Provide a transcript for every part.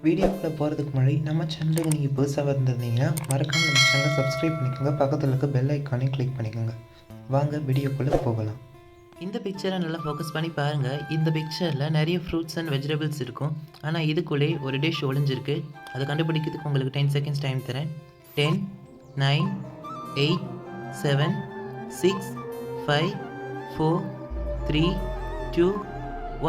வீடியோக்குள்ளே போகிறதுக்கு முன்னாடி நம்ம சேனலுக்கு நீங்கள் புதுசாக இருந்திருந்தீங்கன்னா மறக்காமல் நம்ம சேனலை சப்ஸ்கிரைப் பண்ணிக்கோங்க. பக்கத்தில் இருக்க பெல் ஐக்கானையும் கிளிக் பண்ணிக்கோங்க. வாங்க வீடியோக்குள்ளே போகலாம். இந்த பிக்சரை நல்லா ஃபோக்கஸ் பண்ணி பாருங்கள். இந்த பிக்சரில் நிறைய ஃப்ரூட்ஸ் அண்ட் வெஜிடபிள்ஸ் இருக்கும். ஆனால் இதுக்குள்ளே ஒரு டிஷ் ஒளிஞ்சிருக்கு. அதை கண்டுபிடிக்கிறதுக்கு உங்களுக்கு 10 செகண்ட்ஸ் டைம் தரேன். 10, 9, 8, 7, 6, 5, 4, 3, 2,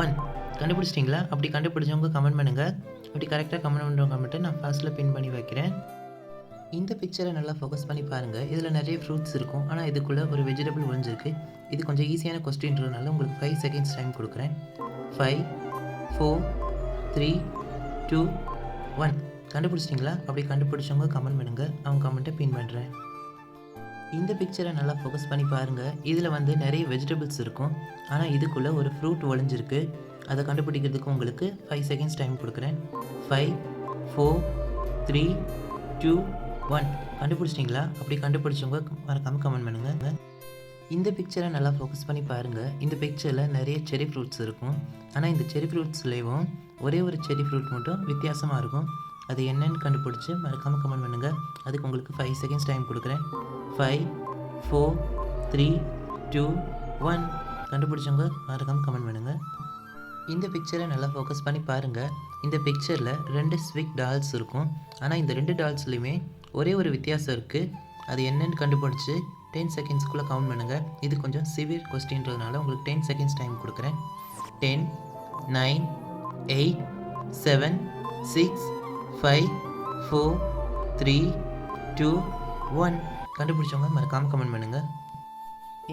1. கண்டுபிடிச்சிட்டிங்களா? அப்படி கண்டுபிடிச்சவங்க கமெண்ட் பண்ணுங்கள். அப்படி கரெக்டாக கமெண்ட் பண்ணுறவங்க கமெண்ட்டை நான் ஃபர்ஸ்ட்டில் பின் பண்ணி வைக்கிறேன். இந்த பிக்சரை நல்லா ஃபோக்கஸ் பண்ணி பாருங்கள். இதில் நிறைய ஃப்ரூட்ஸ் இருக்கும். ஆனால் இதுக்குள்ளே ஒரு வெஜிடபிள் ஒழிஞ்சிருக்கு. இது கொஞ்சம் ஈஸியான கொஸ்டின்றதுனால உங்களுக்கு 5 செகண்ட்ஸ் டைம் கொடுக்குறேன். 5, 4, 3, 2, 1. கண்டுபிடிச்சிட்டிங்களா? அப்படி கண்டுபிடிச்சவங்க கமெண்ட் பண்ணுங்கள். அவங்க கமெண்ட்டை பின் பண்ணுறேன். இந்த பிக்சரை நல்லா ஃபோக்கஸ் பண்ணி பாருங்கள். இதில் நிறைய வெஜிடபிள்ஸ் இருக்கும். ஆனால் இதுக்குள்ளே ஒரு ஃப்ரூட் ஒழிஞ்சிருக்கு. அதை கண்டுபிடிக்கிறதுக்கு உங்களுக்கு 5 செகண்ட்ஸ் டைம் கொடுக்குறேன். 5, 4, 3, 2, 1. கண்டுபிடிச்சிட்டிங்களா? அப்படி கண்டுபிடிச்சவங்க மறக்காமல் கமெண்ட் பண்ணுங்கள். இந்த பிக்சரை நல்லா ஃபோக்கஸ் பண்ணி பாருங்கள். இந்த பிக்சரில் நிறைய செரி ஃப்ரூட்ஸ் இருக்கும். ஆனால் இந்த செரி ஃப்ரூட்ஸ்லேயும் ஒரே ஒரு செரி ஃப்ரூட் மட்டும் வித்தியாசமாக இருக்கும். அது என்னன்னு கண்டுபிடிச்சி மறக்காமல் கமெண்ட் பண்ணுங்கள். அதுக்கு உங்களுக்கு 5 செகண்ட்ஸ் டைம் கொடுக்குறேன். 5, 4, 3, 2, 1. கண்டுபிடிச்சவங்க மறக்காமல் கமெண்ட் பண்ணுங்கள். இந்த பிக்சரை நல்லா ஃபோக்கஸ் பண்ணி பாருங்கள். இந்த பிக்சரில் 2 ஸ்விக் டால்ஸ் இருக்கும். ஆனால் இந்த 2 டால்ஸ்லையுமே ஒரே ஒரு வித்தியாசம் இருக்குது. அது என்னன்னு கண்டுபிடிச்சி 10 செகண்ட்ஸ்க்குள்ளே கவுண்ட் பண்ணுங்கள். இது கொஞ்சம் சிவியர் கொஸ்டின்றதுனால உங்களுக்கு 10 செகண்ட்ஸ் டைம் கொடுக்குறேன். 10, 9, 8, 7, 6, 5, 4, 3, 2, 1. கண்டுபிடிச்சவங்க மறக்காமல் கமெண்ட் பண்ணுங்கள்.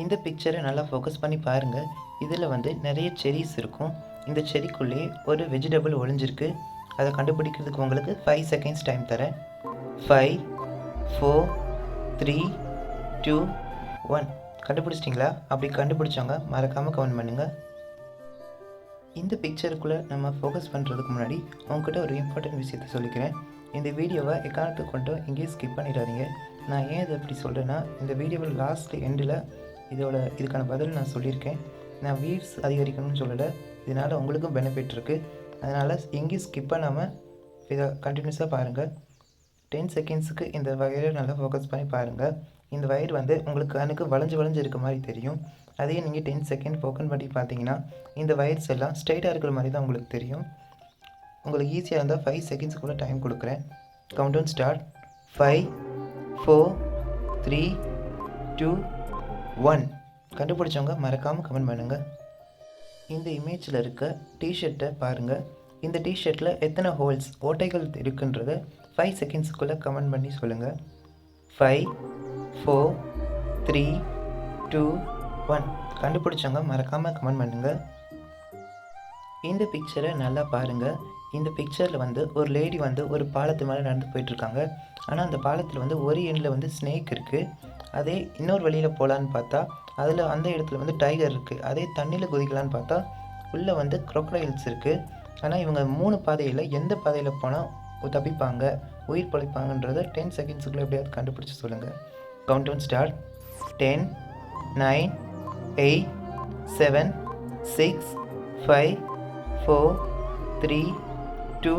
இந்த பிக்சரை நல்லா ஃபோக்கஸ் பண்ணி பாருங்கள். இதில் நிறைய செரிஸ் இருக்கும். இந்த செடிக்குள்ளே ஒரு வெஜிடபிள் ஒழிஞ்சிருக்கு. அதை கண்டுபிடிக்கிறதுக்கு உங்களுக்கு 5 செகண்ட்ஸ் டைம் தரேன். 5, 4, 3, 2, 1. கண்டுபிடிச்சிட்டிங்களா? அப்படி கண்டுபிடிச்சவங்க மறக்காமல் கமெண்ட் பண்ணுங்கள். இந்த பிக்சருக்குள்ளே நம்ம ஃபோக்கஸ் பண்ணுறதுக்கு முன்னாடி உங்ககிட்ட ஒரு இம்பார்ட்டன்ட் விஷயத்தை சொல்லிக்கிறேன். இந்த வீடியோவை எக்காரணத்துக்கு கொண்டு எங்கேயும் ஸ்கிப் பண்ணிடாதீங்க. நான் ஏன் இதை எப்படி சொல்கிறேன்னா, இந்த வீடியோவில் லாஸ்ட் எண்டில் இதுக்கான பதில் நான் சொல்லியிருக்கேன். நான் வியூஸ் அதிகரிக்கணும்னு சொல்லலை. இதனால் உங்களுக்கும் பெனிஃபிட் இருக்குது. அதனால் எங்கேயும் ஸ்கிப் பண்ணாமல் இதை கண்டினியூஸாக பாருங்கள். 10 செகண்ட்ஸுக்கு இந்த வயரை நல்லா ஃபோக்கஸ் பண்ணி பாருங்கள். இந்த வயர் உங்களுக்கு கண்ணுக்கு வளைஞ்சு இருக்க மாதிரி தெரியும். அதையே நீங்கள் 10 செகண்ட் ஃபோக்கஸ் பண்ணி பார்த்தீங்கன்னா இந்த வயர்ஸ் எல்லாம் ஸ்ட்ரைட்டாக இருக்கிற மாதிரி தான் உங்களுக்கு தெரியும். உங்களுக்கு ஈஸியாக இருந்தால் 5 செகண்ட்ஸுக்குள்ளே டைம் கொடுக்குறேன். Count down start. 5, 4, 3, 2, 1. கண்டுபிடிச்சவங்க மறக்காமல் கமெண்ட் பண்ணுங்கள். இந்த இமேஜில் இருக்க டிஷர்ட்டை பாருங்கள். இந்த டிஷர்ட்டில் எத்தனை ஹோல்ஸ் ஓட்டைகள் இருக்குன்றதை 5 செகண்ட்ஸுக்குள்ளே கமெண்ட் பண்ணி சொல்லுங்கள். 5, 4, 3, 2, 1. கண்டுபிடிச்சவங்க மறக்காமல் கமெண்ட் பண்ணுங்கள். இந்த பிக்சரை நல்லா பாருங்கள். இந்த பிக்சரில் ஒரு லேடி ஒரு பாலத்து மேலே நடந்து போயிட்டுருக்காங்க. ஆனால் அந்த பாலத்தில் ஒரு எண்டில் ஸ்னேக் இருக்குது. அதே இன்னொரு வழியில் போகலான்னு பார்த்தா அதில் அந்த இடத்துல டைகர் இருக்குது. அதே தண்ணியில் குதிக்கலான்னு பார்த்தா உள்ளே க்ரொக்கடைல்ஸ் இருக்குது. ஆனால் இவங்க 3 பாதையில் எந்த பாதையில் போனால் தப்பிப்பாங்க, உயிர் பழைப்பாங்கன்றதை 10 செகண்ட்ஸுக்குள்ளே எப்படியாவது கண்டுபிடிச்சி சொல்லுங்கள். Count down start. 10, 9, 8, 7, 6, 5, 4, 3, 2,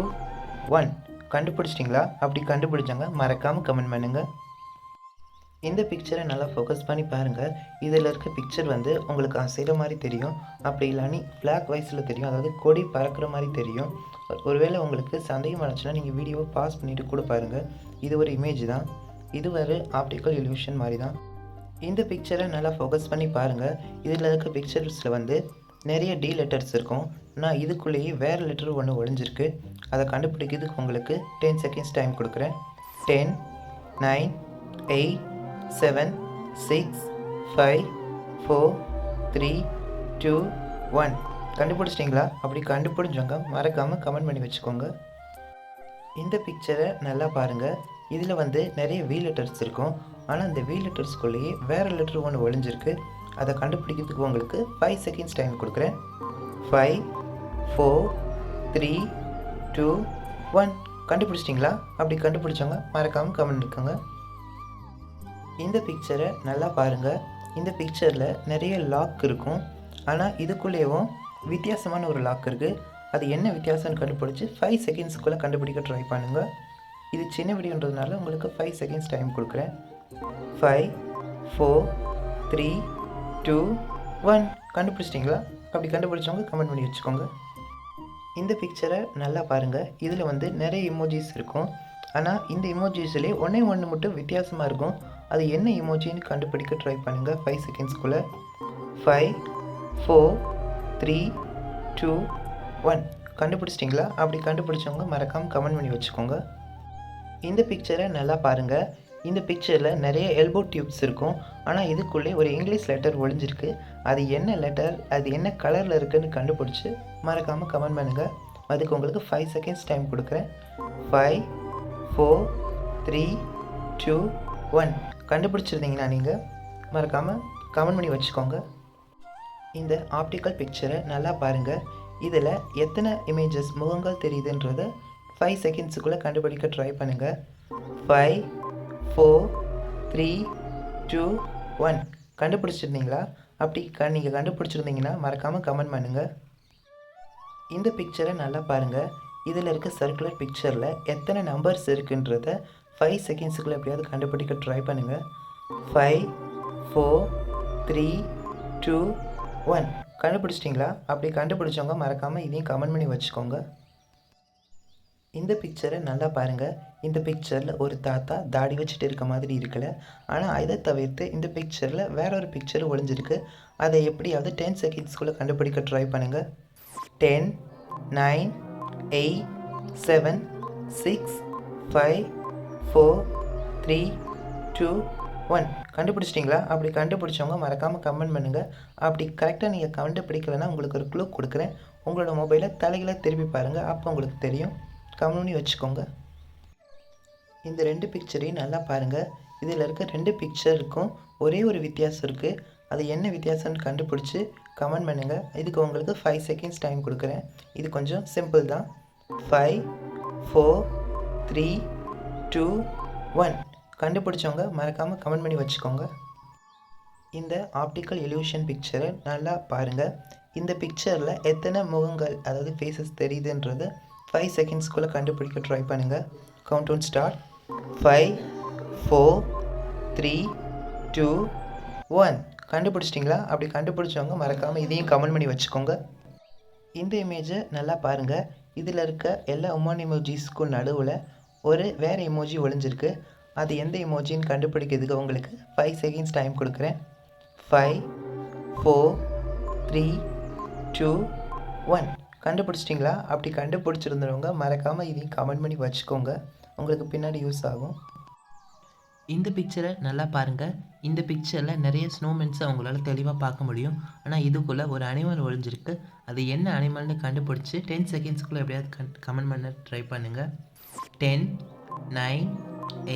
1. கண்டுபிடிச்சிட்டிங்களா? அப்படி கண்டுபிடிச்சாங்க மறக்காமல் கமெண்ட் பண்ணுங்கள். இந்த பிக்சரை நல்லா ஃபோக்கஸ் பண்ணி பாருங்கள். இதில் இருக்க பிக்சர் உங்களுக்கு அசைகிற மாதிரி தெரியும். அப்படி இல்லைன்னு ஃப்ளாக் வைஸில் தெரியும். அதாவது கொடி பறக்கிற மாதிரி தெரியும். ஒருவேளை உங்களுக்கு சந்தேகம் ஆச்சுன்னா நீங்கள் வீடியோவை பாஸ் பண்ணிவிட்டு கூட பாருங்கள். இது ஒரு இமேஜ் தான். இது ஒரு ஆப்டிக்கல் இல்யூஷன் மாதிரி தான். இந்த பிக்சரை நல்லா ஃபோக்கஸ் பண்ணி பாருங்கள். இதில் இருக்க பிக்சர்ஸில் நிறைய டி லெட்டர்ஸ் இருக்கும். நான் இதுக்குள்ளேயே வேறு லெட்டர் ஒன்று ஒழிஞ்சிருக்கு. அதை கண்டுபிடிக்கிறதுக்கு உங்களுக்கு 10 செகண்ட்ஸ் டைம் கொடுக்குறேன். 10, 9, 8, 7, 6, 5, 4, 3, 2, 1. கண்டுபிடிச்சிட்டிங்களா? அப்படி கண்டுபிடிச்சவங்க மறக்காமல் கமெண்ட் பண்ணி வச்சுக்கோங்க. இந்த பிக்சரை நல்லா பாருங்கள். இதில் நிறைய வி லெட்டர்ஸ் இருக்கும். ஆனால் அந்த வி லெட்டர்ஸ்குள்ளேயே வேறு லெட்டர் ஒன்று ஒழிஞ்சிருக்கு. அதை கண்டுபிடிக்கிறதுக்கு உங்களுக்கு 5 செகண்ட்ஸ் டைம் கொடுக்குறேன். 5, 4, 3, 2, 1. கண்டுபிடிச்சிட்டிங்களா? அப்படி கண்டுபிடிச்சவங்க மறக்காமல் கமெண்ட் இருக்குங்க. இந்த பிக்சரை நல்லா பாருங்கள். இந்த பிக்சரில் நிறைய லாக் இருக்கும். ஆனால் இதுக்குள்ளேயும் வித்தியாசமான ஒரு லாக் இருக்குது. அது என்ன வித்தியாசம்னு கண்டுபிடிச்சி 5 செகண்ட்ஸ்க்குள்ளே கண்டுபிடிக்க ட்ரை பண்ணுங்கள். இது சின்ன வீடியோன்றதுனால உங்களுக்கு 5 செகண்ட்ஸ் டைம் கொடுக்குறேன். 5 4 3 2 1 கண்டுபிடிச்சிட்டிங்களா? அப்படி கண்டுபிடிச்சவங்க கமெண்ட் பண்ணி வச்சுக்கோங்க. இந்த பிக்சரை நல்லா பாருங்கள். இதில் வந்து நிறைய இமோஜிஸ் இருக்கும். ஆனால் இந்த இமோஜிஸ்லேயே ஒன்று மட்டும் வித்தியாசமாக இருக்கும். அது என்ன இமோஜின்னு கண்டுபிடிக்க ட்ரை பண்ணுங்கள் 5 செகண்ட்ஸ்க்குள்ளே. 5 4 3 2 1 கண்டுபிடிச்சிட்டிங்களா? அப்படி கண்டுபிடிச்சவங்க மறக்காமல் கமெண்ட் பண்ணி வச்சுக்கோங்க. இந்த பிக்சரை நல்லா பாருங்கள். இந்த பிக்சரில் நிறைய எல்போ டியூப்ஸ் இருக்கும். ஆனால் இதுக்குள்ளே ஒரு இங்கிலீஷ் லெட்டர் ஒளிஞ்சிருக்கு. அது என்ன லெட்டர், அது என்ன கலரில் இருக்குதுன்னு கண்டுபிடிச்சி மறக்காமல் கமெண்ட் பண்ணுங்கள். அதுக்கு உங்களுக்கு 5 செகண்ட்ஸ் டைம் கொடுக்குறேன். 5 4 3 2 1 கண்டுபிடிச்சிருந்தீங்கன்னா நீங்கள் மறக்காமல் கமெண்ட் பண்ணி வச்சுக்கோங்க. இந்த ஆப்டிக்கல் பிக்சரை நல்லா பாருங்கள். இதில் எத்தனை இமேஜஸ் முகங்கள் தெரியுதுன்றதை 5 செகண்ட்ஸுக்குள்ளே கண்டுபிடிக்க ட்ரை பண்ணுங்கள். 5 4 3 2 1 கண்டுபிடிச்சிருந்தீங்களா? அப்படி நீங்கள் கண்டுபிடிச்சிருந்தீங்கன்னா மறக்காமல் கமெண்ட் பண்ணுங்கள். இந்த பிக்சரை நல்லா பாருங்கள். இதில் இருக்க சர்க்குலர் பிக்சரில் எத்தனை நம்பர்ஸ் இருக்குன்றத 5 செகண்ட்ஸுக்குள்ளே எப்படியாவது கண்டுபிடிக்க ட்ரை பண்ணுங்கள். 5 4 3 2 1 கண்டுபிடிச்சிட்டிங்களா? அப்படி கண்டுபிடிச்சவங்க மறக்காமல் இதையும் கமெண்ட் பண்ணி வச்சுக்கோங்க. இந்த பிக்சரை நல்லா பாருங்கள். இந்த பிக்சரில் ஒரு தாத்தா தாடி வச்சுட்டு இருக்க மாதிரி இருக்குல்ல. ஆனால் இதை தவிர்த்து இந்த பிக்சரில் வேற ஒரு பிக்சர் ஒளிஞ்சிருக்கு. அதை எப்படியாவது 10 செகண்ட்ஸ்குள்ளே கண்டுபிடிக்க ட்ரை பண்ணுங்கள். 10 9 8 7 6 5 4 3 2 1 கண்டுபிடிச்சிட்டிங்களா? அப்படி கண்டுபிடிச்சவங்க மறக்காமல் கமெண்ட் பண்ணுங்கள். அப்படி கரெக்டாக நீங்கள் கண்டுபிடிக்கலைன்னா உங்களுக்கு ஒரு க்ளூ கொடுக்குறேன். உங்களோட மொபைலை தலைகளை திருப்பி பாருங்கள். அப்போ உங்களுக்கு தெரியும். கமெண்ட் பண்ணி வச்சுக்கோங்க. இந்த 2 பிக்சரையும் நல்லா பாருங்கள். இதில் இருக்க 2 பிக்சருக்கும் ஒரே ஒரு வித்தியாசம் இருக்குது. அது என்ன வித்தியாசம்னு கண்டுபிடிச்சி கமெண்ட் பண்ணுங்கள். இதுக்கு உங்களுக்கு 5 செகண்ட்ஸ் டைம் கொடுக்குறேன். இது கொஞ்சம் சிம்பிள் தான். 5 4 3 2 1 கண்டுபிடிச்சவங்க மறக்காமல் கமெண்ட் பண்ணி வச்சுக்கோங்க. இந்த ஆப்டிக்கல் இல்யூஷன் பிக்சரை நல்லா பாருங்கள். இந்த பிக்சரில் எத்தனை முகங்கள், அதாவது ஃபேஸஸ் தெரியுதுன்றது 5 செகண்ட்ஸ்குள்ளே கண்டுபிடிக்க ட்ரை பண்ணுங்கள். Count start. 5 4 3 2 1 கண்டுபிடிச்சிட்டிங்களா? அப்படி கண்டுபிடிச்சவங்க மறக்காமல் இதையும் கமெண்ட் பண்ணி வச்சுக்கோங்க. இந்த இமேஜை நல்லா பாருங்கள். இதில் இருக்க எல்லா இமோஜிஸ்க்கும் நடுவில் ஒரு வேறு இமோஜி ஒளிஞ்சிருக்கு. அது எந்த இமோஜின்னு கண்டுபிடிக்கிறதுக்கு உங்களுக்கு 5 செகண்ட்ஸ் டைம் கொடுக்குறேன். 5 4 3 2 1 கண்டுபிடிச்சிட்டிங்களா? அப்படி கண்டுபிடிச்சிருந்தவங்க மறக்காமல் இதையும் கமெண்ட் பண்ணி வச்சுக்கோங்க. உங்களுக்கு பின்னாடி யூஸ் ஆகும். இந்த பிக்சரை நல்லா பாருங்கள். இந்த பிக்சரில் நிறைய ஸ்னோமென்ஸை அவங்களால தெளிவாக பார்க்க முடியும். ஆனால் இதுக்குள்ளே ஒரு அனிமல் ஒழிஞ்சிருக்கு. அது என்ன அனிமல்னு கண்டுபிடிச்சி 10 செகண்ட்ஸ்க்குள்ளே எப்படியாவது கமெண்ட் பண்ண ட்ரை பண்ணுங்கள். 10 9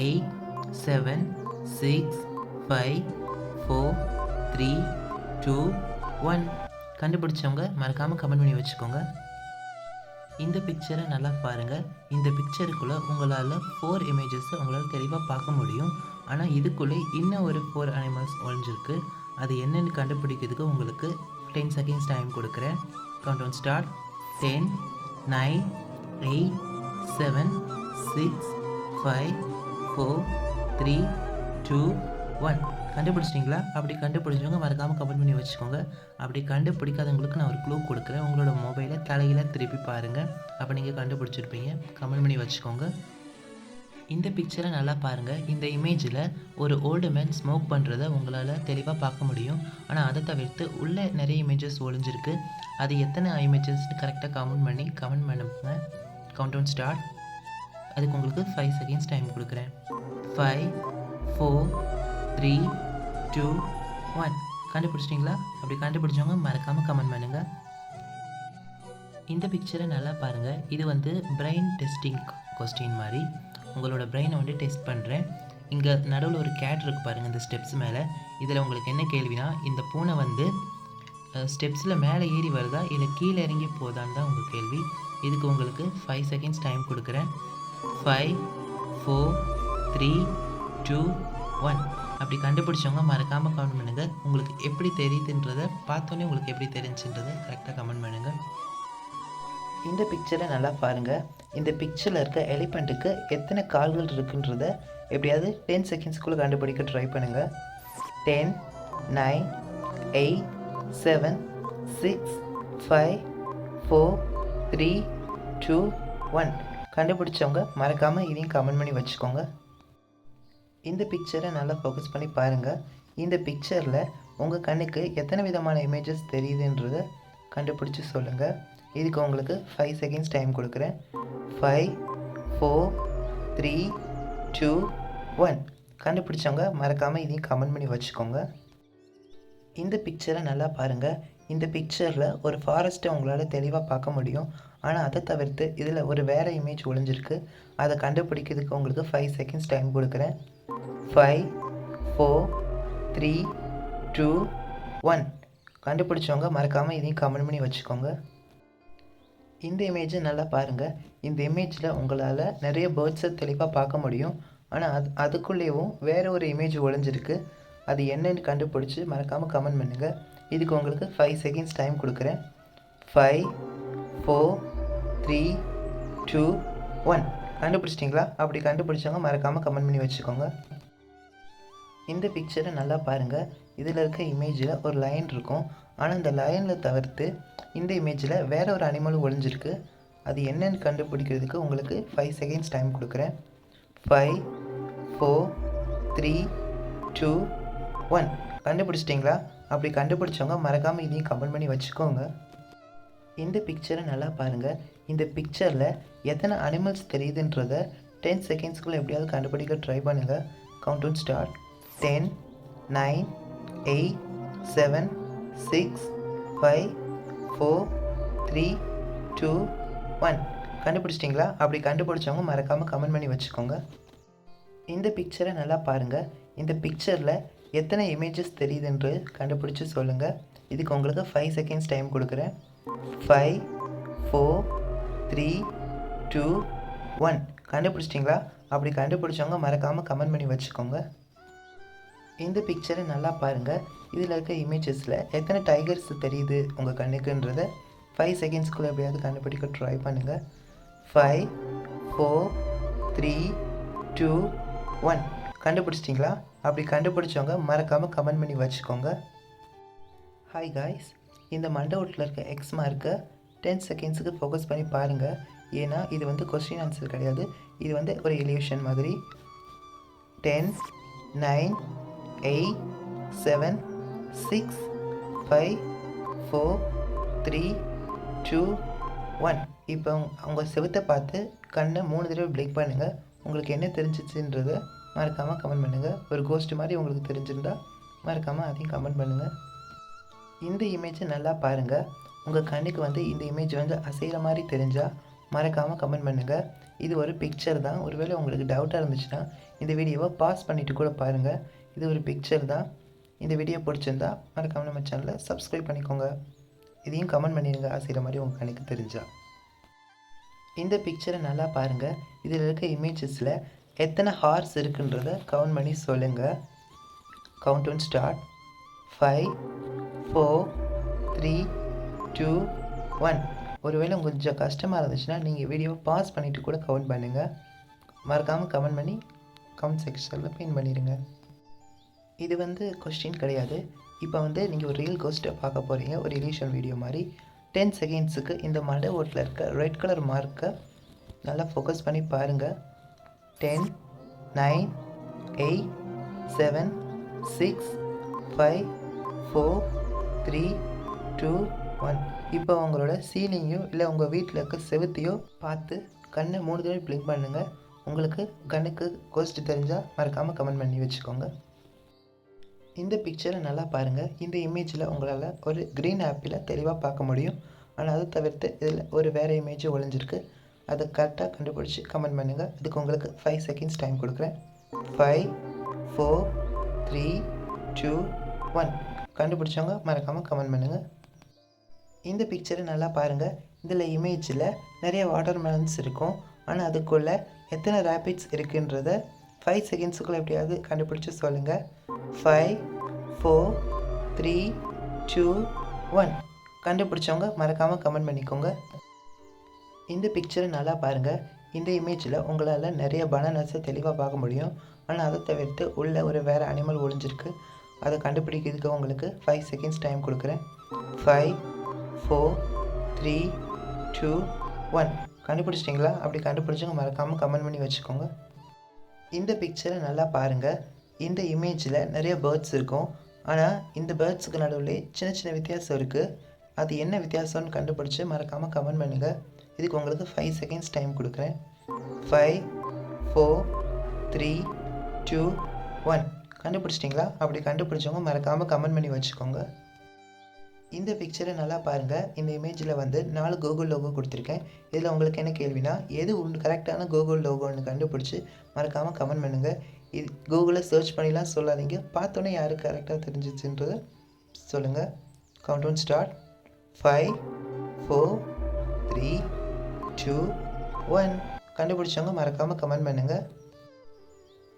8 7 6 5 4 3 2 1 கண்டுபிடிச்சவங்க மறக்காமல் கமெண்ட் பண்ணி வச்சுக்கோங்க. இந்த பிக்சரை நல்லா பாருங்கள். இந்த பிக்சருக்குள்ளே உங்களால் 4 இமேஜஸை உங்களால் தெளிவாக பார்க்க முடியும். ஆனால் இதுக்குள்ளே இன்னும் ஒரு 4 அனிமல்ஸ் ஒழிஞ்சிருக்கு. அது என்னென்னு கண்டுபிடிக்கிறதுக்கு உங்களுக்கு 10 செகண்ட்ஸ் டைம் கொடுக்குறேன். Count start. 10 9 8 7 6 5 4 3 2 1 கண்டுபிடிச்சிட்டிங்களா? அப்படி கண்டுபிடிச்சவங்க மறக்காமல் கமெண்ட் பண்ணி வச்சுக்கோங்க. அப்படி கண்டுபிடிக்காதவங்களுக்கு நான் ஒரு க்ளூ கொடுக்குறேன். உங்களோட மொபைலை தலையில் திருப்பி பாருங்கள். அப்போ நீங்கள் கண்டுபிடிச்சிருப்பீங்க. கமெண்ட் பண்ணி வச்சுக்கோங்க. இந்த பிக்சரை நல்லா பாருங்கள். இந்த இமேஜில் ஒரு ஓல்டு மேன் ஸ்மோக் பண்ணுறதை உங்களால் தெளிவாக பார்க்க முடியும். ஆனால் அதை தவிர்த்து உள்ளே நிறைய இமேஜஸ் ஒழிஞ்சிருக்கு. அது எத்தனை இமேஜஸ்ன்னு கரெக்டாக கமெண்ட் பண்ணுங்க. Count start. அதுக்கு உங்களுக்கு 5 செகண்ட்ஸ் டைம் கொடுக்குறேன். 5 4 3 2 1 கண்டுபிடிச்சிட்டிங்களா? அப்படி கண்டுபிடிச்சவங்க மறக்காமல் கமெண்ட் பண்ணுங்கள். இந்த பிக்சரை நல்லா பாருங்கள். இது வந்து பிரெயின் டெஸ்டிங் கொஸ்டின் மாதிரி உங்களோட பிரெயினை டெஸ்ட் பண்ணுறேன். இங்கே நடுவில் ஒரு கேட் இருக்குது பாருங்கள், இந்த ஸ்டெப்ஸ் மேலே. இதில் உங்களுக்கு என்ன கேள்வினா, இந்த பூனை ஸ்டெப்ஸில் மேலே ஏறி வருதா இல்லை கீழே இறங்கி போதான்னு தான் உங்கள் கேள்வி. இதுக்கு உங்களுக்கு 5 செகண்ட்ஸ் டைம் கொடுக்குறேன். 5 4 3 2 1 அப்படி கண்டுபிடிச்சவங்க மறக்காமல் கமெண்ட் பண்ணுங்கள். உங்களுக்கு எப்படி தெரியுதுன்றதை பார்த்தோன்னே உங்களுக்கு எப்படி தெரிஞ்சுன்றதை கரெக்டாக கமெண்ட் பண்ணுங்கள். இந்த பிக்சரை நல்லா பாருங்கள். இந்த பிக்சரில் இருக்க எலிஃபண்ட்டுக்கு எத்தனை கால்கள் இருக்குன்றத எப்படியாவது 10 செகண்ட்ஸ்க்குள்ளே கண்டுபிடிக்க ட்ரை பண்ணுங்கள். 10, 9, 8, 7, 6, 5, 4, 3, 2, 1. கண்டுபிடிச்சவங்க மறக்காமல் இதையும் கமெண்ட் பண்ணி வச்சுக்கோங்க. இந்த பிக்சரை நல்லா ஃபோக்கஸ் பண்ணி பாருங்கள். இந்த பிக்சரில் உங்கள் கண்ணுக்கு எத்தனை விதமான இமேஜஸ் தெரியுதுன்றதை கண்டுபிடிச்சி சொல்லுங்கள். இதுக்கு உங்களுக்கு 5 செகண்ட்ஸ் டைம் கொடுக்குறேன். 5, 4, 3, 2, 1. கண்டுபிடிச்சவங்க மறக்காமல் இதையும் கமெண்ட் பண்ணி வச்சுக்கோங்க. இந்த பிக்சரை நல்லா பாருங்கள். இந்த பிக்சரில் ஒரு ஃபாரஸ்ட்டை உங்களால் தெளிவாக பார்க்க முடியும். ஆனால் அதை தவிர்த்து இதில் ஒரு வேறு இமேஜ் ஒளிஞ்சிருக்கு. அதை கண்டுபிடிக்கிறதுக்கு உங்களுக்கு 5 செகண்ட்ஸ் டைம் கொடுக்குறேன். 5, 4, 3, 2, 1. கண்டுபிடிச்சவங்க மறக்காமல் இதையும் கமெண்ட் பண்ணி வச்சுக்கோங்க. இந்த இமேஜை நல்லா பாருங்கள். இந்த இமேஜில் உங்களால் நிறைய பேர்ட்ஸை தெளிவாக பார்க்க முடியும். ஆனால் அதுக்குள்ளேயும் வேறு ஒரு இமேஜ் ஒளிஞ்சிருக்கு. அது என்னன்னு கண்டுபிடிச்சி மறக்காமல் கமெண்ட் பண்ணுங்கள். இதுக்கு உங்களுக்கு 5 செகண்ட்ஸ் டைம் கொடுக்குறேன். 5, 4, 3, 2, 1. கண்டுபிடிச்சிட்டிங்களா? அப்படி கண்டுபிடிச்சவங்க மறக்காமல் கமெண்ட் பண்ணி வச்சுக்கோங்க. இந்த பிக்சரை நல்லா பாருங்கள். இதில் இருக்க இமேஜில் ஒரு லைன் இருக்கும். ஆனால் இந்த லைனில் தவிர்த்து இந்த இமேஜில் வேறு ஒரு அனிமலும் ஒளிஞ்சிருக்கு. அது என்னன்னு கண்டுபிடிக்கிறதுக்கு உங்களுக்கு 5 செகண்ட்ஸ் டைம் கொடுக்குறேன். 5, 4, 3, 2, 1. கண்டுபிடிச்சிட்டிங்களா? அப்படி கண்டுபிடிச்சவங்க மறக்காமல் இதையும் கமெண்ட் பண்ணி வச்சுக்கோங்க. இந்த பிக்சரை நல்லா பாருங்கள். இந்த பிக்சரில் எத்தனை அனிமல்ஸ் தெரியுதுன்றதை 10 செகண்ட்ஸ்க்குள்ளே எப்படியாவது கண்டுபிடிக்க ட்ரை பண்ணுங்கள். Count start. 10, 9, 8, 7, 6, 5, 4, 3, 2, 1. கண்டுபிடிச்சிட்டிங்களா? அப்படி கண்டுபிடிச்சவங்க மறக்காமல் கமெண்ட் பண்ணி வச்சுக்கோங்க. இந்த பிக்சரை நல்லா பாருங்கள். இந்த பிக்சரில் எத்தனை இமேஜஸ் தெரியுதுன்று கண்டுபிடிச்சி சொல்லுங்கள். இதுக்கு உங்களுக்கு 5 செகண்ட்ஸ் டைம் கொடுக்குறேன். 5, 4, 3, 2, 1. கண்டுபிடிச்சிட்டிங்களா? அப்படி கண்டுபிடிச்சவங்க மறக்காமல் கமெண்ட் பண்ணி வச்சுக்கோங்க. இந்த பிக்சரை நல்லா பாருங்கள். இதில் இருக்க இமேஜஸில் எத்தனை டைகர்ஸ் தெரியுது உங்கள் கண்ணுக்குன்றதை 5 செகண்ட்ஸ்க்குள்ளே எப்படியாவது கண்டுபிடிக்க ட்ரை பண்ணுங்கள். 5, 4, 3, 2, 1. கண்டுபிடிச்சிட்டிங்களா? அப்படி கண்டுபிடிச்சவங்க மறக்காமல் கமெண்ட் பண்ணி வச்சுக்கோங்க. ஹாய் காய்ஸ், இந்த மண்டபத்தில் இருக்க எக்ஸ் மார்க்கை 10 செகண்ட்ஸுக்கு ஃபோக்கஸ் பண்ணி பாருங்கள். ஏன்னா இது வந்து கொஸ்டின் ஆன்சர் கிடையாது. இது வந்து ஒரு இல்யூஷன் மாதிரி. 10, 9, 8, 7, 6, 5, 4, 3, 2, 1. இப்போ அவங்க செவுத்தை பார்த்து கண்ணை 3 தடவை பிளிங்க் பண்ணுங்கள். உங்களுக்கு என்ன தெரிஞ்சிச்சுன்றதை மறக்காமல் கமெண்ட் பண்ணுங்கள். ஒரு கோஸ்ட் மாதிரி உங்களுக்கு தெரிஞ்சிருந்தால் மறக்காமல் அதையும் கமெண்ட் பண்ணுங்கள். இந்த இமேஜை நல்லா பாருங்கள். உங்கள் கண்ணுக்கு வந்து இந்த இமேஜ் வந்து அசைகிற மாதிரி தெரிஞ்சால் மறக்காமல் கமெண்ட் பண்ணுங்கள். இது ஒரு பிக்சர் தான். ஒருவேளை உங்களுக்கு டவுட்டாக இருந்துச்சுன்னா இந்த வீடியோவை பாஸ் பண்ணிவிட்டு கூட பாருங்கள். இது ஒரு பிக்சர் தான். இந்த வீடியோ பிடிச்சிருந்தா மறக்காமல் நம்ம சேனலை சப்ஸ்கிரைப் பண்ணிக்கோங்க. இதையும் கமெண்ட் பண்ணிடுங்க அசைகிற மாதிரி உங்கள் கண்ணுக்கு தெரிஞ்சால். இந்த பிக்சரை நல்லா பாருங்கள். இதில் இருக்க இமேஜஸில் எத்தனை ஹார்ஸ் இருக்குன்றதை கவுண்ட் பண்ணி சொல்லுங்கள். Count one start. 5, 4, 3, 2, 1. ஒருவேளை கொஞ்சம் கஷ்டமாக இருந்துச்சுன்னா நீங்கள் வீடியோவை பாஸ் பண்ணிவிட்டு கூட கவுண்ட் பண்ணுங்கள். மறக்காமல் கமெண்ட் பண்ணி கமெண்ட் செக்ஷனில் பின் பண்ணிடுங்க. இது வந்து கொஸ்டின் கிடையாது. இப்போ வந்து நீங்கள் ஒரு ரியல் கோஸ்ட்டை பார்க்க போகிறீங்க, ஒரு இல்யூஷன் வீடியோ மாதிரி. 10 செகண்ட்ஸுக்கு இந்த மண்டை ஓட்டில் இருக்க ரெட் கலர் மார்க்கை நல்லா ஃபோக்கஸ் பண்ணி பாருங்கள். 10, 9, 8, 7, 6, 5, 4, 3, 2, 1. இப்போ உங்களோட சீலிங்கையோ இல்லை உங்கள் வீட்டில் இருக்க செவுத்தையோ பார்த்து கண்ணை 3 தடவை பிளிங்க் பண்ணுங்கள். உங்களுக்கு கண்ணுக்கு கோஸ்ட் தெரிஞ்சால் மறக்காமல் கமெண்ட் பண்ணி வச்சுக்கோங்க. இந்த பிக்சரை நல்லா பாருங்கள். இந்த இமேஜில் உங்களால் ஒரு க்ரீன் ஆப்பிளை தெளிவாக பார்க்க முடியும். ஆனால் அதை தவிர்த்து இதில் ஒரு வேறு இமேஜ் ஒளிஞ்சிருக்கு. அதை கரெக்டாக கண்டுபிடிச்சி கமெண்ட் பண்ணுங்கள். இதுக்கு உங்களுக்கு 5 செகண்ட்ஸ் டைம் கொடுக்குறேன். 5, 4, 3, 2, 1. கண்டுபிடிச்சவங்க மறக்காமல் கமெண்ட் பண்ணுங்கள். இந்த பிக்சரை நல்லா பாருங்கள். இதில் இமேஜில் நிறைய வாட்டர் மெலன்ஸ் இருக்கும். ஆனால் அதுக்குள்ளே எத்தனை ரேபிட்ஸ் இருக்குன்றதை 5 செகண்ட்ஸுக்குள்ளே எப்படியாவது கண்டுபிடிச்சி சொல்லுங்கள். 5, 4, 3, 2, 1. கண்டுபிடிச்சவங்க மறக்காமல் கமெண்ட் பண்ணிக்கோங்க. இந்த பிக்சரை நல்லா பாருங்கள். இந்த இமேஜில் உங்களால் நிறைய பனானாஸை தெளிவாக பார்க்க முடியும். ஆனால் அதை தவிர்த்து உள்ள ஒரு வேறு அனிமல் ஒளிஞ்சிருக்கு. அதை கண்டுபிடிக்கிறதுக்கு உங்களுக்கு 5 செகண்ட்ஸ் டைம் கொடுக்குறேன். 5 4 3 2 1. கண்டுபிடிச்சிட்டிங்களா? அப்படி கண்டுபிடிச்சவங்க மறக்காமல் கமெண்ட் பண்ணி வச்சுக்கோங்க. இந்த பிக்சரை நல்லா பாருங்கள். இந்த இமேஜில் நிறைய பேர்ட்ஸ் இருக்கும். ஆனால் இந்த பேர்ட்ஸுக்கு நடுவில் சின்ன சின்ன வித்தியாசம் இருக்குது. அது என்ன வித்தியாசம்னு கண்டுபிடிச்சி மறக்காமல் கமெண்ட் பண்ணுங்கள். இதுக்கு உங்களுக்கு 5 செகண்ட்ஸ் டைம் கொடுக்குறேன். 5 4 3 2 1. கண்டுபிடிச்சிட்டிங்களா? அப்படி கண்டுபிடிச்சவங்க மறக்காமல் கமெண்ட் பண்ணி வச்சுக்கோங்க. இந்த பிக்சரை நல்லா பாருங்கள். இந்த இமேஜில் வந்து 4 கூகுள் லோகோ கொடுத்துருக்கேன். இதில் உங்களுக்கு என்ன கேள்வினா, எது கரெக்டான கூகுள் லோகோன்னு கண்டுபிடிச்சி மறக்காமல் கமெண்ட் பண்ணுங்கள். இது கூகுளில் சர்ச் பண்ணிலாம் சொல்லாதீங்க. பார்த்தோன்னே யார் கரெக்டாக தெரிஞ்சிச்சுன்றதை சொல்லுங்கள். Count start. 5 4 3 2 1. கண்டுபிடிச்சவங்க மறக்காமல் கமெண்ட் பண்ணுங்கள்.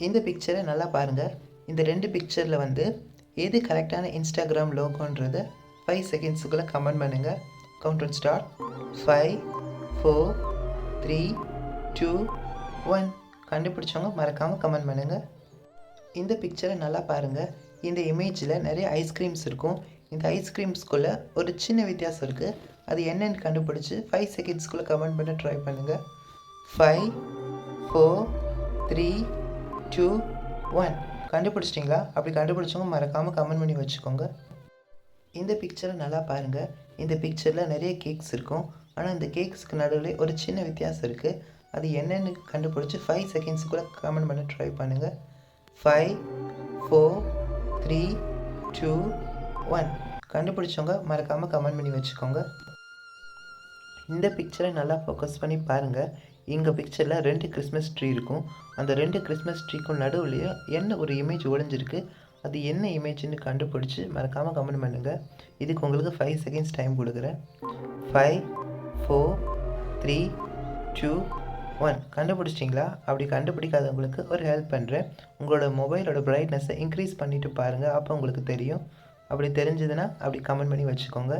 இந்த பிக்சரை நல்லா பாருங்கள். இந்த 2 பிக்சரில் வந்து எது கரெக்டான இன்ஸ்டாகிராம் லோகோன்றதை 5 செகண்ட்ஸுக்குள்ளே கமெண்ட் பண்ணுங்கள். Count start. 5 4 3 2 1. கண்டுபிடிச்சவங்க மறக்காமல் கமெண்ட் பண்ணுங்கள். இந்த பிக்சரை நல்லா பாருங்கள். இந்த இமேஜில் நிறைய ஐஸ்கிரீம்ஸ் இருக்கும். இந்த ஐஸ்கிரீம்ஸ்குள்ளே ஒரு சின்ன வித்தியாசம் இருக்குது. அது என்னென்னு கண்டுபிடிச்சி 5 செகண்ட்ஸ்குள்ளே கமெண்ட் பண்ண ட்ரை பண்ணுங்கள். 5 4 3 2 1. கண்டுபிடிச்சிட்டிங்களா? அப்படி கண்டுபிடிச்சவங்க மறக்காமல் கமெண்ட் பண்ணி வச்சுக்கோங்க. இந்த பிக்சரை நல்லா பாருங்கள். இந்த பிக்சரில் நிறைய கேக்ஸ் இருக்கும். ஆனால் இந்த கேக்ஸ்க்கு நடுவில் ஒரு சின்ன வித்தியாசம் இருக்குது. அது என்னென்னு கண்டுபிடிச்சி 5 செகண்ட்ஸுக்குள்ளே கமெண்ட் பண்ண ட்ரை பண்ணுங்கள். 5 4 3 2 1. கண்டுபிடிச்சவங்க மறக்காமல் கமெண்ட் பண்ணி வச்சுக்கோங்க. இந்த பிக்சரை நல்லா ஃபோக்கஸ் பண்ணி பாருங்கள். இங்கே பிக்சரில் 2 கிறிஸ்மஸ் ட்ரீ இருக்கும். அந்த 2 கிறிஸ்மஸ் ட்ரீக்கும் நடுவுலையே என்ன ஒரு இமேஜ் ஒளிஞ்சிருக்கு. அது என்ன இமேஜ்னு கண்டுபிடிச்சி மறக்காமல் கமெண்ட் பண்ணுங்கள். இதுக்கு உங்களுக்கு 5 செகண்ட்ஸ் டைம் கொடுக்குறேன். 5 4 3 2 1. கண்டுபிடிச்சிட்டிங்களா? அப்படி கண்டுபிடிக்காதவங்களுக்கு ஒரு ஹெல்ப் பண்ணுறேன். உங்களோட மொபைலோட பிரைட்னஸை இன்க்ரீஸ் பண்ணிவிட்டு பாருங்கள். அப்போ உங்களுக்கு தெரியும். அப்படி தெரிஞ்சதுன்னா அப்படி கமெண்ட் பண்ணி வச்சுக்கோங்க.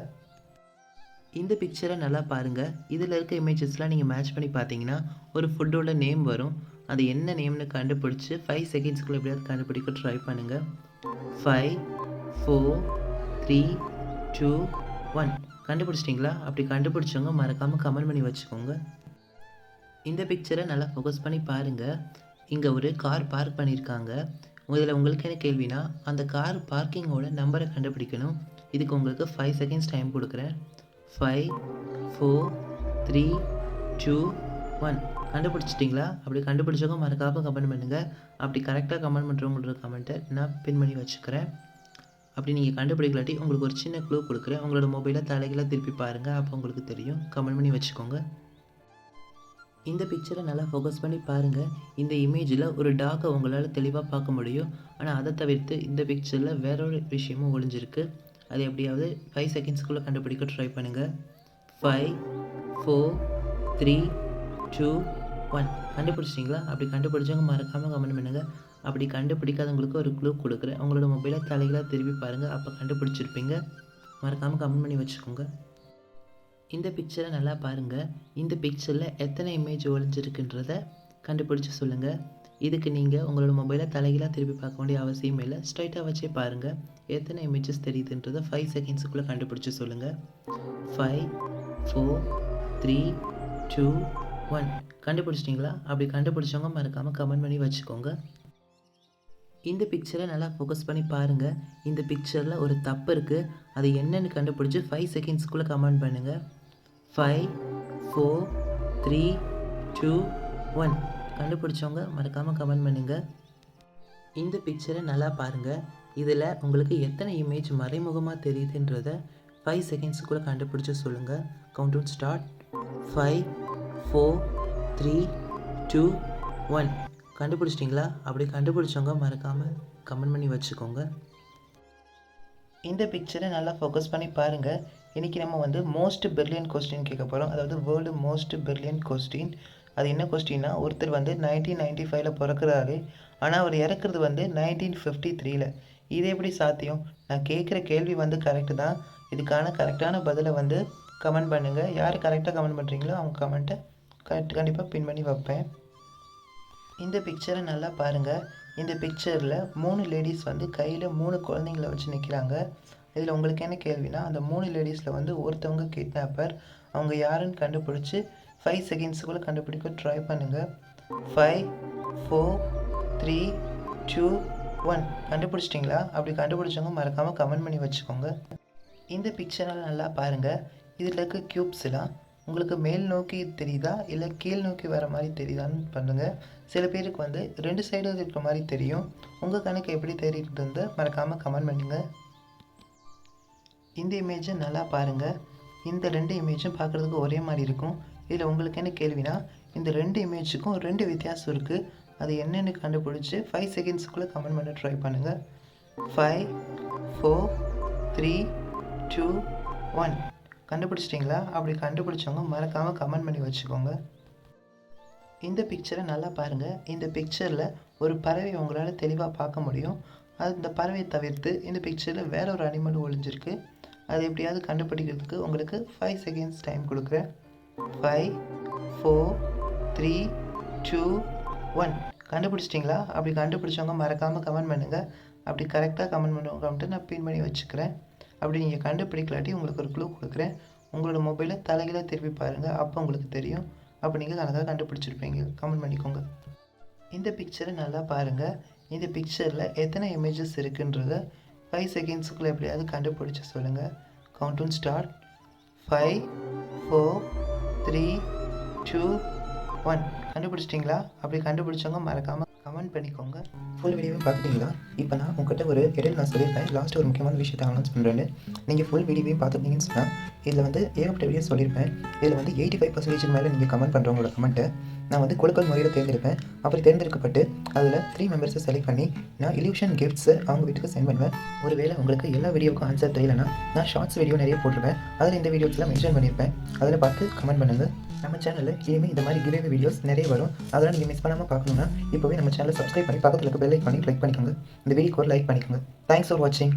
இந்த பிக்சரை நல்லா பாருங்கள். இதில் இருக்க இமேஜஸ்லாம் நீங்கள் மேட்ச் பண்ணி பார்த்தீங்கன்னா ஒரு ஃபுட்டோட நேம் வரும். அது என்ன நேம்னு கண்டுபிடிச்சி 5 செகண்ட்ஸ்க்குள்ளே எப்படியாவது கண்டுபிடிக்க ட்ரை பண்ணுங்கள். 5 4 3 2 1. கண்டுபிடிச்சிட்டிங்களா? அப்படி கண்டுபிடிச்சவங்க மறக்காமல் கமெண்ட் பண்ணி வச்சுக்கோங்க. இந்த பிக்சரை நல்லா ஃபோக்கஸ் பண்ணி பாருங்கள். இங்கே ஒரு கார் பார்க் பண்ணியிருக்காங்க. இதில் உங்களுக்கு என்ன கேள்வினா, அந்த கார் பார்க்கிங்கோட நம்பரை கண்டுபிடிக்கணும். இதுக்கு உங்களுக்கு 5 செகண்ட்ஸ் டைம் கொடுக்குறேன். 5 4 3 2 1. கண்டுபிடிச்சிட்டிங்களா? அப்படி கண்டுபிடிச்சவங்க மறக்காமல் கமெண்ட் பண்ணுங்கள். அப்படி கரெக்டாக கமெண்ட் பண்ணுறவங்களோட கமெண்ட்டை நான் பின் பண்ணி வச்சுக்கிறேன். அப்படி நீங்கள் கண்டுபிடிக்கலாட்டி உங்களுக்கு ஒரு சின்ன க்ளூ கொடுக்குறேன். உங்களோட மொபைலை தலைகளாக திருப்பி பாருங்கள். அப்போ உங்களுக்கு தெரியும். கமெண்ட் பண்ணி வச்சுக்கோங்க. இந்த பிக்சரை நல்லா ஃபோக்கஸ் பண்ணி பாருங்கள். இந்த இமேஜில் ஒரு டாகை உங்களால் தெளிவாக பார்க்க முடியும். ஆனால் அதை தவிர்த்து இந்த பிக்சரில் வேற ஒரு விஷயமும் ஒளிஞ்சிருக்கு. அது எப்படியாவது 5 செகண்ட்ஸ்க்குள்ளே கண்டுபிடிக்க ட்ரை பண்ணுங்கள். 5 4 3 2 1. கண்டுபிடிச்சிட்டிங்களா? அப்படி கண்டுபிடிச்சவங்க மறக்காமல் கமெண்ட் பண்ணுங்கள். அப்படி கண்டுபிடிக்காதவங்களுக்கு ஒரு க்ளூ கொடுக்குறேன். உங்களோட மொபைலை தலைகளாக திருப்பி பாருங்கள். அப்போ கண்டுபிடிச்சிருப்பீங்க. மறக்காமல் கமெண்ட் பண்ணி வச்சுக்கோங்க. இந்த பிக்சரை நல்லா பாருங்கள். இந்த பிக்சரில் எத்தனை இமேஜ் ஒளிஞ்சிருக்குன்றதை கண்டுபிடிச்சி சொல்லுங்கள். இதுக்கு நீங்கள் உங்களோட மொபைலை தலைகளாக திருப்பி பார்க்க வேண்டிய அவசியம் இல்லை. ஸ்ட்ரைட்டாக வச்சே பாருங்கள். எத்தனை இமேஜஸ் தெரியுதுன்றதை 5 செகண்ட்ஸுக்குள்ளே கண்டுபிடிச்சி சொல்லுங்கள். 5 4 3 2 1. கண்டுபிடிச்சிட்டிங்களா? அப்படி கண்டுபிடிச்சவங்க மறக்காமல் கமெண்ட் பண்ணி வச்சுக்கோங்க. இந்த பிக்சரை நல்லா ஃபோக்கஸ் பண்ணி பாருங்கள். இந்த பிக்சரில் ஒரு தப்பு இருக்குது. அது என்னென்னு கண்டுபிடிச்சி 5 செகண்ட்ஸ்க்குள்ளே கமெண்ட் பண்ணுங்கள். 5 4 3 2 1. கண்டுபிடிச்சவங்க மறக்காமல் கமெண்ட் பண்ணுங்கள். இந்த பிக்சரை நல்லா பாருங்கள். இதில் உங்களுக்கு எத்தனை இமேஜ் மறைமுகமாக தெரியுதுன்றதை 5 செகண்ட்ஸுக்குள்ளே கண்டுபிடிச்சி சொல்லுங்கள். Count start. 5 4 3 2 1. கண்டுபிடிச்சிட்டிங்களா? அப்படி கண்டுபிடிச்சவங்க மறக்காமல் கமெண்ட் பண்ணி வச்சுக்கோங்க. இந்த பிக்சரை நல்லா ஃபோக்கஸ் பண்ணி பாருங்கள். இன்றைக்கி நம்ம வந்து மோஸ்ட் பிரில்லியன்ட் கொஸ்டின் கேட்க போகிறோம். அதாவது வேர்ல்டு மோஸ்ட் பிரில்லியன்ட் கொஸ்டின். அது என்ன கொஸ்டின்னா, ஒருத்தர் வந்து 1995 பிறக்கிறாரு. ஆனால் அவர் இறக்குறது வந்து 1953. இது எப்படி சாத்தியம்? நான் கேட்குற கேள்வி வந்து கரெக்டு தான். இதுக்கான கரெக்டான பதிலை வந்து கமெண்ட் பண்ணுங்கள். யார் கரெக்டாக கமெண்ட் பண்ணுறீங்களோ அவங்க கமெண்ட்டை கண்டிப்பாக பின் பண்ணி வைப்பேன். இந்த பிக்சரை நல்லா பாருங்கள். இந்த பிக்சரில் 3 லேடிஸ் வந்து கையில் 3 குழந்தைங்கள வச்சு நிற்கிறாங்க. இதில் உங்களுக்கு என்ன கேள்வினா, அந்த 3 லேடிஸில் வந்து ஒருத்தவங்க கிட்னாப்பர். அவங்க யாருன்னு கண்டுபிடிச்சி 5 செகண்ட்ஸுக்குள்ளே கண்டுபிடிக்க ட்ரை பண்ணுங்கள். 5 4 3 2 1 கண்டுபிடிச்சிட்டிங்களா? அப்படி கண்டுபிடிச்சவங்க மறக்காமல் கமெண்ட் பண்ணி வச்சுக்கோங்க. இந்த பிக்சரை நல்லா பாருங்கள். இதில் இருக்க க்யூப்ஸ்லாம் உங்களுக்கு மேல் நோக்கி தெரியுதா இல்லை கீழ் நோக்கி வர மாதிரி தெரியுதான்னு பண்ணுங்கள். சில பேருக்கு வந்து 2 சைடும் இருக்கிற மாதிரி தெரியும். உங்கள் கணக்கு எப்படி தெரியுதுன்னு மறக்காமல் கமெண்ட் பண்ணுங்கள். இந்த இமேஜை நல்லா பாருங்கள். இந்த 2 இமேஜும் பார்க்குறதுக்கு ஒரே மாதிரி இருக்கும். இதில் உங்களுக்கு என்ன கேள்வினா, இந்த 2 இமேஜுக்கும் 2 வித்தியாசம் இருக்குது. அது என்னென்னு கண்டுபிடிச்சி 5 செகண்ட்ஸுக்குள்ளே கமெண்ட் பண்ண ட்ரை பண்ணுங்கள். 5 4 3 2 1 கண்டுபிடிச்சிட்டிங்களா? அப்படி கண்டுபிடிச்சவங்க மறக்காமல் கமெண்ட் பண்ணி வச்சுக்கோங்க. இந்த பிக்சரை நல்லா பாருங்கள். இந்த பிக்சரில் ஒரு பறவை உங்களால் தெளிவாக பார்க்க முடியும். இந்த பறவையை தவிர்த்து இந்த பிக்சரில் வேற ஒரு அனிமல் ஒளிஞ்சிருக்கு. அது எப்படியாவது கண்டுபிடிக்கிறதுக்கு உங்களுக்கு 5 செகண்ட்ஸ் டைம் கொடுக்குறேன். 5 4 3 2 1 கண்டுபிடிச்சிட்டிங்களா? அப்படி கண்டுபிடிச்சவங்க மறக்காமல் கமெண்ட் பண்ணுங்கள். அப்படி கரெக்டாக கமெண்ட் பண்ணுவோம் நான் பின் பண்ணி வச்சுக்கிறேன். அப்படி நீங்கள் கண்டுபிடிக்கலாட்டி உங்களுக்கு ஒரு க்ளூ கொடுக்குறேன். உங்களோட மொபைலை தலைகீழ திருப்பி பாருங்கள். அப்போ உங்களுக்கு தெரியும். அப்போ நீங்கள் அழகாக கண்டுபிடிச்சிருப்பீங்க. கமெண்ட் பண்ணிக்கோங்க. இந்த பிக்சரை நல்லா பாருங்கள். இந்த பிக்சரில் எத்தனை இமேஜஸ் இருக்குன்றத 5 செகண்ட்ஸுக்குள்ளே எப்படியாவது கண்டுபிடிச்சி சொல்லுங்கள். Countdown start. 5 4 3 2 1 கண்டுபிடிச்சிட்டிங்களா? அப்படி கண்டுபிடிச்சவங்க மறக்காமல் கமெண்ட் பண்ணிக்கோங்க. ஃபுல் வீடியோவை பார்த்துட்டிங்களா? இப்போ நான் உங்கள்கிட்ட ஒரு இடையில நான் சொல்லியிருப்பேன். லாஸ்ட் ஒரு முக்கியமான விஷயத்தை அனௌன்ஸ் பண்ணுறேன்னு. நீங்கள் ஃபுல் வீடியோவையும் பார்த்துருந்தீங்கன்னு சொன்னால் இதில் வந்து ஏகப்பட்ட வீடியோ சொல்லியிருப்பேன். இதில் வந்து 85% மேலே நீங்கள் கமெண்ட் பண்ணுறவங்களோட கமெண்ட்டை நான் வந்து குலுக்கல் முறையில் தேர்ந்தெடுப்பேன். அப்படி தேர்ந்தெடுக்கப்பட்டு அதில் 3 மெம்பர்ஸை செலக்ட் பண்ணி நான் இல்யூஷன் கிஃப்ட்ஸை அவங்க வீட்டுக்கு சென்ட் பண்ணுவேன். ஒருவேளை உங்களுக்கு எல்லா வீடியோவுக்கும் ஆன்சர் தெரியலனா நான் ஷார்ட்ஸ் வீடியோ நிறைய போட்டிருப்பேன். அதில் இந்த வீடியோஸ்லாம் மென்ஷன் பண்ணியிருப்பேன். அதில் பார்த்து கமெண்ட் பண்ணுங்கள். நம்ம சேனலில் இனிமேல் இந்த மாதிரி கிவ்அவே வீடியோஸ் நிறைய வரும். அதெல்லாம் நீங்கள் மிஸ் பண்ணாமல் பார்க்கணுன்னா இப்போவே நம்ம சேனலை சப்ஸ்கிரைப் பண்ணி பக்கத்தில் இருக்க பெல் ஐகானையும் கிளிக் பண்ணிக்கோங்க. இந்த வீடியோக்கு ஒரு லைக் பண்ணிக்கோங்க. தேங்க்ஸ் ஃபார் வாட்சிங்.